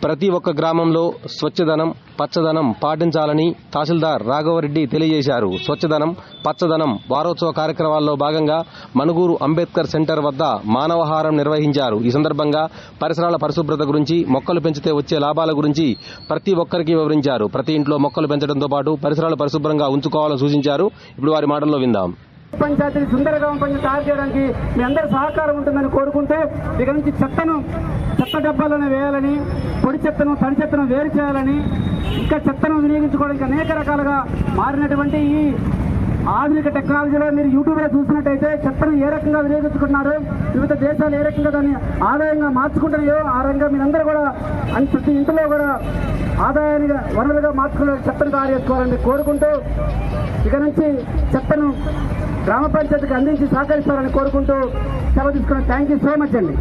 ప్రతి ఒక్క గ్రామంలో స్వచ్ఛదనం పచ్చదనం పాటించాలని తహసీల్దార్ రాఘవరెడ్డి తెలియజేశారు. స్వచ్ఛదనం పచ్చదనం వారోత్సవ కార్యక్రమాల్లో భాగంగా మనుగూరు అంబేద్కర్ సెంటర్ వద్ద మానవహారం నిర్వహించారు. ఈ సందర్భంగా పరిసరాల పరిశుభ్రత గురించి, మొక్కలు పెంచితే వచ్చే లాభాల గురించి ప్రతి ఒక్కరికి వివరించారు. ప్రతి ఇంట్లో మొక్కలు పెంచడంతో పాటు పరిసరాలు పరిశుభ్రంగా ఉంచుకోవాలని సూచించారు. ఇప్పుడు వారి మాటల్లో విందాం. పంచాయతీని సుందరగా తయారు చేయడానికి మీ అందరి సహకారం ఉంటుందని కోరుకుంటూ ఇక నుంచి చెత్త డబ్బాలను వేయాలని, పొడి చెత్తను తడి చెత్తను వేరు చేయాలని, ఇంకా చెత్తను వినియోగించుకోవడానికి అనేక రకాలుగా మారినటువంటి ఈ ఆధునిక టెక్నాలజీలో మీరు యూట్యూబ్లో చూసినట్టయితే చెత్తను ఏ రకంగా వినియోగించుకుంటున్నారు, వివిధ దేశాలు ఏ రకంగా దాన్ని ఆదాయంగా మార్చుకుంటున్నాయో ఆ రకంగా మీరందరూ కూడా ప్రతి ఇంట్లో కూడా ఆదాయాన్ని వనరులుగా మార్చుకునే చెత్తను తయారు చేసుకోవాలని కోరుకుంటూ ఇక నుంచి చెత్తను గ్రామ పంచాయతీకి అందించి సహకరిస్తారని కోరుకుంటూ సెలవు తీసుకున్నాను. థ్యాంక్ యూ సో మచ్ అండి.